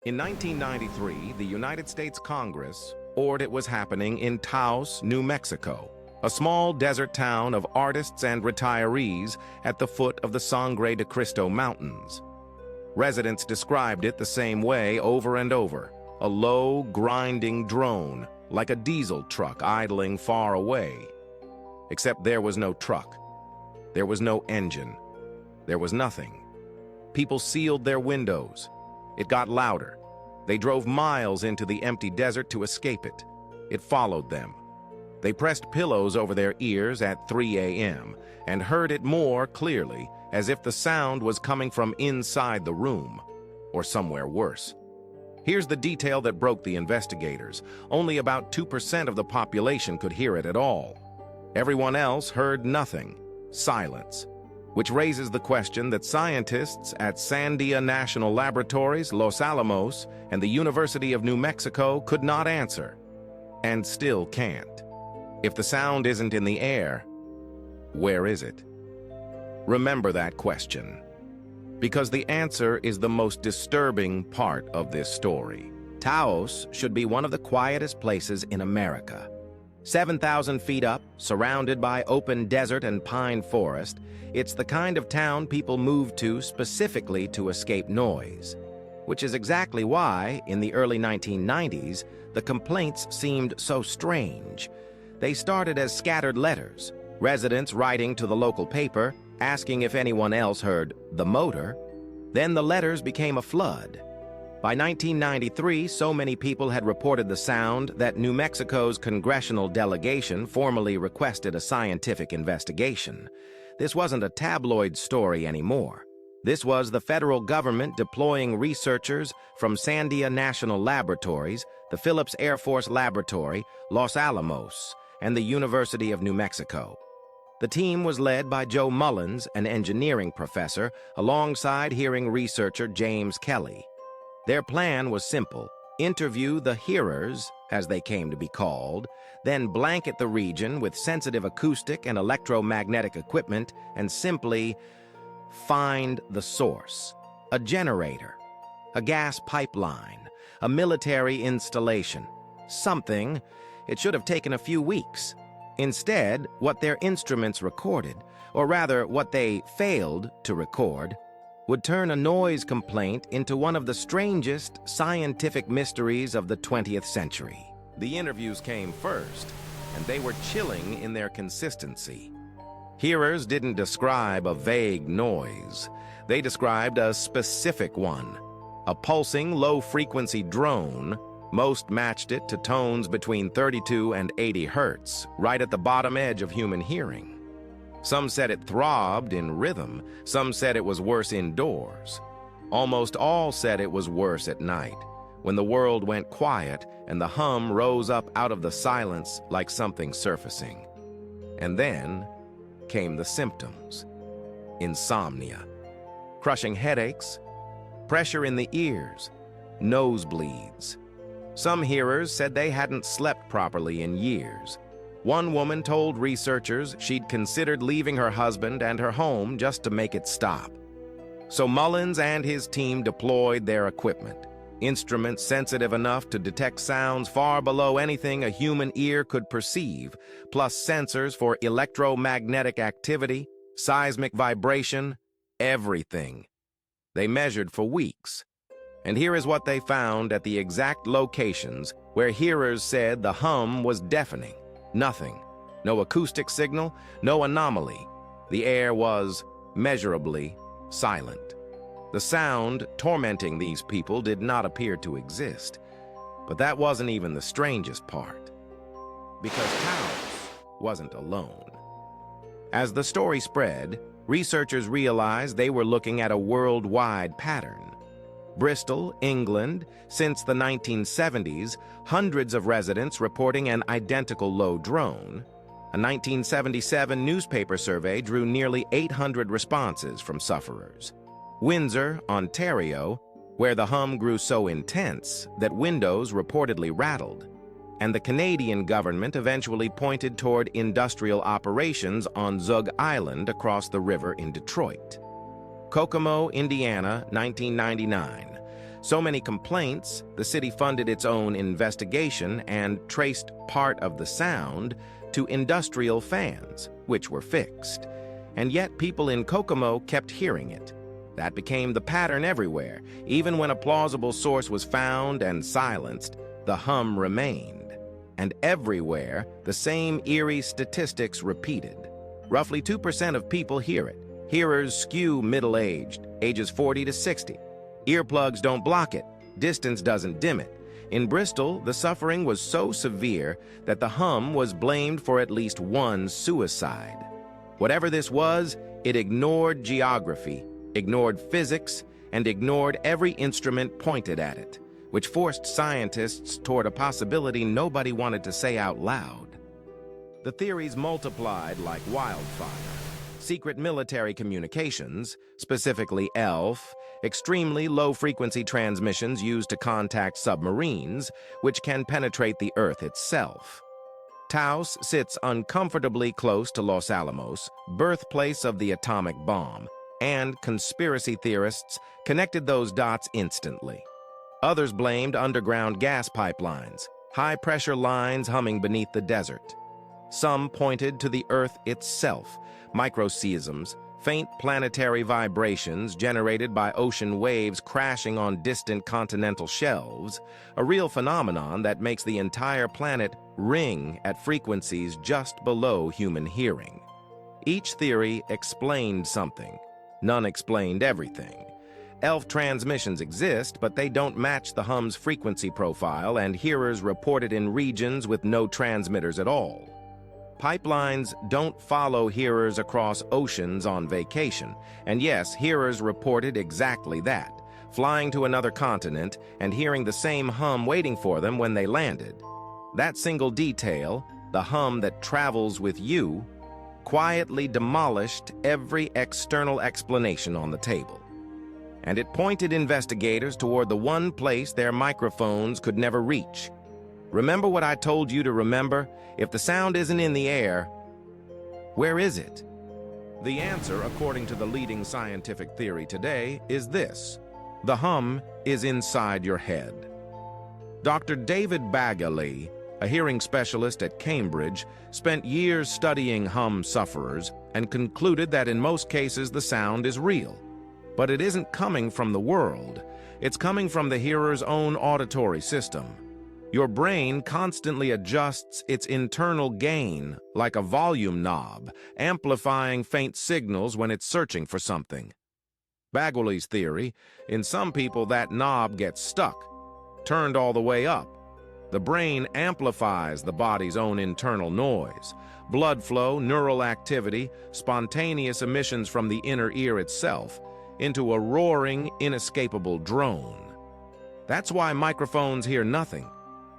In 1993, the United States Congress ordered it was happening in Taos, New Mexico, a small desert town of artists and retirees at the foot of the Sangre de Cristo Mountains. Residents described it the same way over and over, a low, grinding drone, like a diesel truck idling far away. Except there was no truck. There was no engine. There was nothing. People sealed their windows. It got louder. They drove miles into the empty desert to escape it. It followed them. They pressed pillows over their ears at 3 a.m. and heard it more clearly, as if the sound was coming from inside the room, or somewhere worse. Here's the detail that broke the investigators. Only about 2% of the population could hear it at all. Everyone else heard nothing. Silence. Which raises the question that scientists at Sandia National Laboratories, Los Alamos, and the University of New Mexico could not answer, and still can't. If the sound isn't in the air, where is it? Remember that question, because the answer is the most disturbing part of this story. Taos should be one of the quietest places in America. 7,000 feet up, surrounded by open desert and pine forest, it's the kind of town people move to specifically to escape noise. Which is exactly why, in the early 1990s, the complaints seemed so strange. They started as scattered letters, residents writing to the local paper, asking if anyone else heard the motor. Then the letters became a flood. By 1993, so many people had reported the sound that New Mexico's congressional delegation formally requested a scientific investigation. This wasn't a tabloid story anymore. This was the federal government deploying researchers from Sandia National Laboratories, the Phillips Air Force Laboratory, Los Alamos, and the University of New Mexico. The team was led by Joe Mullins, an engineering professor, alongside hearing researcher James Kelly. Their plan was simple: interview the hearers, as they came to be called, then blanket the region with sensitive acoustic and electromagnetic equipment and simply find the source. A generator, a gas pipeline, a military installation, something. It should have taken a few weeks. Instead, what their instruments recorded, or rather what they failed to record, would turn a noise complaint into one of the strangest scientific mysteries of the 20th century. The interviews came first, and they were chilling in their consistency. Hearers didn't describe a vague noise. They described a specific one, a pulsing, low-frequency drone. Most matched it to tones between 32 and 80 hertz, right at the bottom edge of human hearing. Some said it throbbed in rhythm. Some said it was worse indoors. Almost all said it was worse at night, when the world went quiet and the hum rose up out of the silence like something surfacing. And then came the symptoms. Insomnia, crushing headaches, pressure in the ears, nosebleeds. Some hearers said they hadn't slept properly in years. One woman told researchers she'd considered leaving her husband and her home just to make it stop. So Mullins and his team deployed their equipment, instruments sensitive enough to detect sounds far below anything a human ear could perceive, plus sensors for electromagnetic activity, seismic vibration, everything. They measured for weeks. And here is what they found at the exact locations where hearers said the hum was deafening. Nothing. No acoustic signal, no anomaly. The air was measurably silent. The sound tormenting these people did not appear to exist. But that wasn't even the strangest part, because Taos wasn't alone. As the story spread, researchers realized they were looking at a worldwide pattern. Bristol, England, since the 1970s, hundreds of residents reporting an identical low drone. A 1977 newspaper survey drew nearly 800 responses from sufferers. Windsor, Ontario, where the hum grew so intense that windows reportedly rattled. And the Canadian government eventually pointed toward industrial operations on Zug Island across the river in Detroit. Kokomo, Indiana, 1999. So many complaints, the city funded its own investigation and traced part of the sound to industrial fans, which were fixed. And yet people in Kokomo kept hearing it. That became the pattern everywhere. Even when a plausible source was found and silenced, the hum remained. And everywhere, the same eerie statistics repeated. Roughly 2% of people hear it. Hearers skew middle-aged, ages 40 to 60. Earplugs don't block it. Distance doesn't dim it. In Bristol, the suffering was so severe that the hum was blamed for at least one suicide. Whatever this was, it ignored geography, ignored physics, and ignored every instrument pointed at it, which forced scientists toward a possibility nobody wanted to say out loud. The theories multiplied like wildfire. Secret military communications, specifically ELF, extremely low-frequency transmissions used to contact submarines, which can penetrate the Earth itself. Taos sits uncomfortably close to Los Alamos, birthplace of the atomic bomb, and conspiracy theorists connected those dots instantly. Others blamed underground gas pipelines, high-pressure lines humming beneath the desert. Some pointed to the Earth itself, microseisms, faint planetary vibrations generated by ocean waves crashing on distant continental shelves, a real phenomenon that makes the entire planet ring at frequencies just below human hearing. Each theory explained something. None explained everything. ELF transmissions exist, but they don't match the hum's frequency profile, and hearers report it in regions with no transmitters at all. Pipelines don't follow hearers across oceans on vacation, and yes, hearers reported exactly that, flying to another continent and hearing the same hum waiting for them when they landed. That single detail, the hum that travels with you, quietly demolished every external explanation on the table. And it pointed investigators toward the one place their microphones could never reach. Remember what I told you to remember? If the sound isn't in the air, where is it? The answer, according to the leading scientific theory today, is this: the hum is inside your head. Dr. David Bagley, a hearing specialist at Cambridge, spent years studying hum sufferers and concluded that in most cases the sound is real. But it isn't coming from the world. It's coming from the hearer's own auditory system. Your brain constantly adjusts its internal gain like a volume knob, amplifying faint signals when it's searching for something. Bagley's theory: in some people that knob gets stuck, turned all the way up. The brain amplifies the body's own internal noise. Blood flow, neural activity, spontaneous emissions from the inner ear itself, into a roaring, inescapable drone. That's why microphones hear nothing.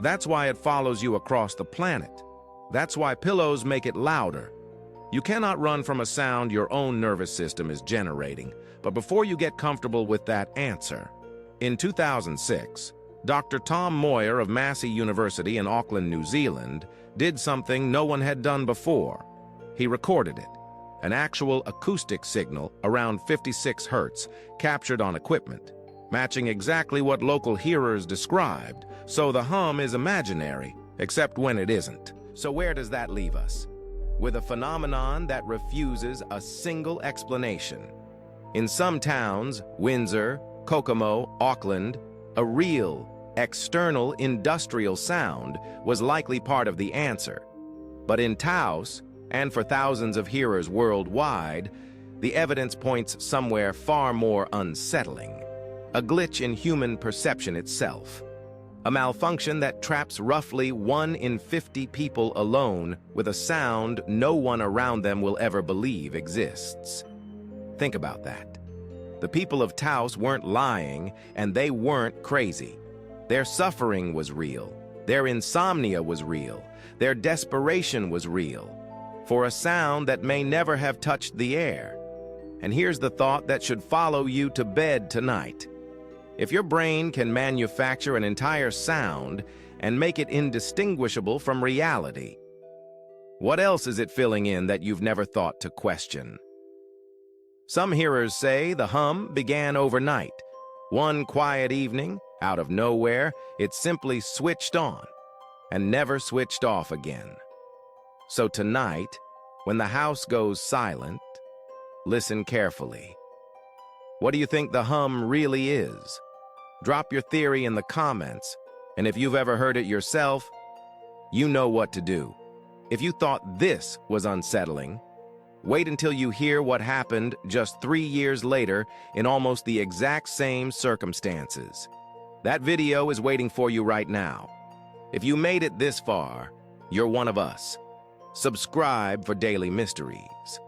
That's why it follows you across the planet. That's why pillows make it louder. You cannot run from a sound your own nervous system is generating. But before you get comfortable with that answer, in 2006, Dr. Tom Moyer of Massey University in Auckland, New Zealand, did something no one had done before. He recorded it, an actual acoustic signal around 56 hertz, captured on equipment, matching exactly what local hearers described. So the hum is imaginary, except when it isn't. So where does that leave us? With a phenomenon that refuses a single explanation. In some towns, Windsor, Kokomo, Auckland, a real, external industrial sound was likely part of the answer. But in Taos, and for thousands of hearers worldwide, the evidence points somewhere far more unsettling. A glitch in human perception itself. A malfunction that traps roughly 1 in 50 people alone with a sound no one around them will ever believe exists. Think about that. The people of Taos weren't lying, and they weren't crazy. Their suffering was real. Their insomnia was real. Their desperation was real. For a sound that may never have touched the air. And here's the thought that should follow you to bed tonight. If your brain can manufacture an entire sound and make it indistinguishable from reality, what else is it filling in that you've never thought to question? Some hearers say the hum began overnight, One quiet evening, out of nowhere, it simply switched on and never switched off again. So tonight, when the house goes silent, listen carefully. What do you think the hum really is? Drop your theory in the comments, and if you've ever heard it yourself, you know what to do. If you thought this was unsettling, wait until you hear what happened just 3 years later in almost the exact same circumstances. That video is waiting for you right now. If you made it this far, you're one of us. Subscribe for daily mysteries.